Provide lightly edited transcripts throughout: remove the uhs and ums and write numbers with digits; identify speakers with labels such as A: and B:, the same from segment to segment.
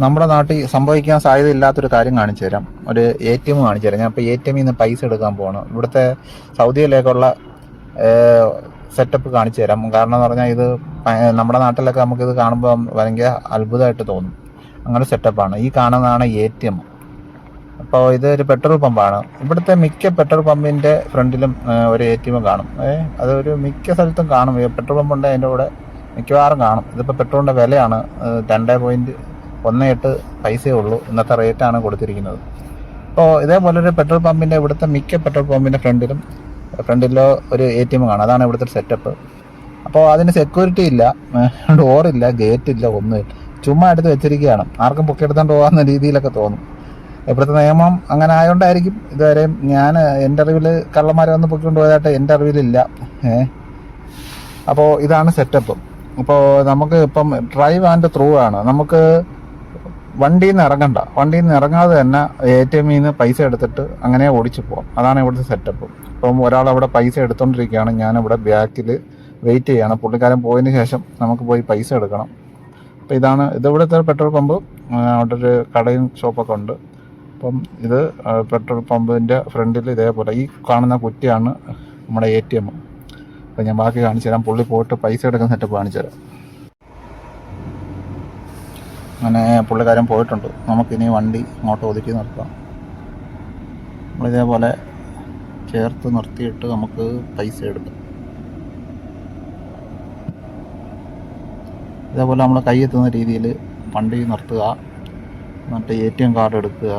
A: നമ്മുടെ നാട്ടിൽ സംഭവിക്കാൻ സാധ്യത ഇല്ലാത്തൊരു കാര്യം കാണിച്ചു തരാം. ഒരു ATM കാണിച്ചു തരാം. ഞാൻ ഇപ്പോൾ ATMിൽ നിന്ന് പൈസ എടുക്കാൻ പോകണം. ഇവിടുത്തെ സൗദിയിലേക്കുള്ള സെറ്റപ്പ് കാണിച്ചു തരാം. കാരണം എന്ന് പറഞ്ഞാൽ ഇത് നമ്മുടെ നാട്ടിലൊക്കെ നമുക്കിത് കാണുമ്പോൾ ഭയങ്കര അത്ഭുതമായിട്ട് തോന്നും. അങ്ങനെ സെറ്റപ്പാണ്. ഈ കാണുന്നതാണ് ATM. അപ്പോൾ ഇതൊരു പെട്രോൾ പമ്പാണ്. ഇവിടുത്തെ മിക്ക പെട്രോൾ പമ്പിൻ്റെ ഫ്രണ്ടിലും ഒരു ATM കാണും. അതൊരു മിക്ക സ്ഥലത്തും കാണും. പെട്രോൾ പമ്പുണ്ട് അതിൻ്റെ കൂടെ മിക്കവാറും കാണും. ഇതിപ്പോൾ പെട്രോളിൻ്റെ വിലയാണ് 2.18 പൈസയേ ഉള്ളൂ. ഇന്നത്തെ റേറ്റാണ് കൊടുത്തിരിക്കുന്നത്. അപ്പോൾ ഇതേപോലെ ഒരു പെട്രോൾ പമ്പിൻ്റെ ഇവിടുത്തെ മിക്ക പെട്രോൾ പമ്പിൻ്റെ ഫ്രണ്ടിലോ ഒരു ATM കാണും. അതാണ് ഇവിടുത്തെ സെറ്റപ്പ്. അപ്പോൾ അതിന് സെക്യൂരിറ്റി ഇല്ല, ഡോറില്ല, ഗേറ്റില്ല, ഒന്നുമില്ല. ചുമ്മാ എടുത്ത് വെച്ചിരിക്കുകയാണ്. ആർക്കും പൊക്കിയെടുത്തോണ്ട് പോകാവുന്ന രീതിയിലൊക്കെ തോന്നും. ഇവിടുത്തെ നിയമം അങ്ങനെ ആയതുകൊണ്ടായിരിക്കും ഇതുവരെ എൻ്റെ അറിവിൽ കള്ളന്മാരെ വന്ന് പൊക്കിക്കൊണ്ട് പോയതായിട്ട് എൻ്റെ അറിവിലില്ല. അപ്പോൾ ഇതാണ് സെറ്റപ്പ്. അപ്പോൾ നമുക്ക് ഇപ്പം ഡ്രൈവ് ആൻഡ് ത്രൂ ആണ്. നമുക്ക് വണ്ടിയിൽ നിന്ന് ഇറങ്ങണ്ട. വണ്ടിയിൽ നിന്ന് ഇറങ്ങാതെ തന്നെ ATMിൽ നിന്ന് പൈസ എടുത്തിട്ട് അങ്ങനെ ഓടിച്ചു പോകാം. അതാണ് ഇവിടുത്തെ സെറ്റപ്പ്. ഇപ്പം ഒരാളവിടെ പൈസ എടുത്തോണ്ടിരിക്കുകയാണ്. ഞാനിവിടെ ബാക്കിൽ വെയിറ്റ് ചെയ്യാണ്. പുള്ളിക്കാരൻ പോയതിന് ശേഷം നമുക്ക് പോയി പൈസ എടുക്കണം. അപ്പോൾ ഇത് ഇവിടുത്തെ പെട്രോൾ പമ്പ്. അവിടെ ഒരു കടയും ഷോപ്പൊക്കെ ഉണ്ട്. അപ്പം ഇത് പെട്രോൾ പമ്പിൻ്റെ ഫ്രണ്ടിൽ ഇതേപോലെ ഈ കാണുന്ന കുറ്റിയാണ് നമ്മുടെ ATM. അപ്പോൾ ഞാൻ ബാക്കി കാണിച്ചു തരാം. പുള്ളി പോയിട്ട് പൈസ എടുക്കുന്ന സെറ്റപ്പ് കാണിച്ചു തരാം. അങ്ങനെ പുള്ളിക്കാരൻ പോയിട്ടുണ്ട്. നമുക്കിനി വണ്ടി ഇങ്ങോട്ട് ഒതുക്കി നിർത്താം. നമ്മളിതേപോലെ ചേർത്ത് നിർത്തിയിട്ട് നമുക്ക് പൈസ എടുക്കാം. ഇതേപോലെ നമ്മൾ കൈയെത്തുന്ന രീതിയിൽ വണ്ടി നിർത്തുക. എന്നിട്ട് ATM കാർഡ് എടുക്കുക.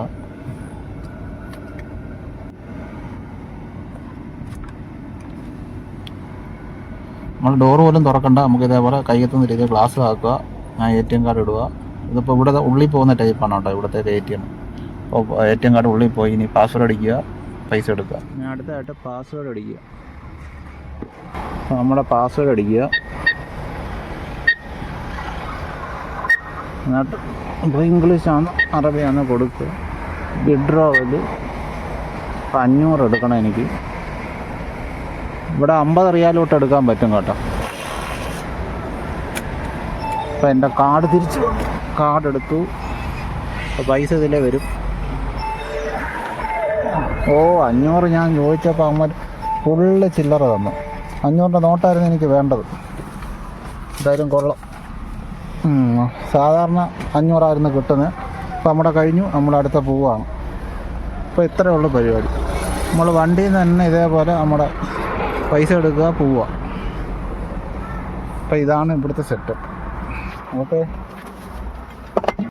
A: നമ്മൾ ഡോറ് പോലും തുറക്കണ്ട. നമുക്ക് ഇതേപോലെ കൈയെത്തുന്ന രീതിയിൽ ഗ്ലാസ് ആക്കുക. ATM കാർഡ് ഇടുക. ഇതിപ്പോൾ ഇവിടെ ഉള്ളിൽ പോകുന്ന ടൈപ്പാണ് കേട്ടോ ഇവിടുത്തെ ATM. അപ്പോൾ ATM കാർഡ് ഉള്ളിൽ പോയി ഇനി പാസ്വേഡ് അടിക്കുക, പൈസ എടുക്കുക. ഇനി അടുത്തതായിട്ട് പാസ്വേഡ് അടിക്കുക. അപ്പോൾ നമ്മുടെ പാസ്വേഡ് അടിക്കുക. എന്നിട്ട് ഇപ്പോൾ ഇംഗ്ലീഷാണ് അറബിയാണ് കൊടുക്കുക. വിഡ്രോവൽ 500 എടുക്കണം എനിക്ക്. ഇവിടെ 50 റിയാലോട്ട് എടുക്കാൻ പറ്റും കേട്ടോ. അപ്പോൾ എൻ്റെ കാർഡ് എടുത്തു. അപ്പോൾ പൈസ ഇതിലേ വരും. 500 ഞാൻ ചോദിച്ചപ്പോൾ അമ്മ ഫുള്ള് ചില്ലറ തന്നു. 500 നോട്ടായിരുന്നു എനിക്ക് വേണ്ടത്. എന്തായാലും കൊള്ളാം. സാധാരണ 500 കിട്ടുന്നത്. അപ്പോൾ നമ്മുടെ കഴിഞ്ഞു. നമ്മളടുത്ത പോവുകയാണ്. അപ്പോൾ ഇത്രയേ ഉള്ളൂ പരിപാടി. നമ്മൾ വണ്ടിയിൽ നിന്ന് തന്നെ ഇതേപോലെ നമ്മുടെ പൈസ എടുക്കുക, പോവുക. അപ്പോൾ ഇതാണ് ഇവിടുത്തെ സെറ്റപ്പ്. ഓക്കെ.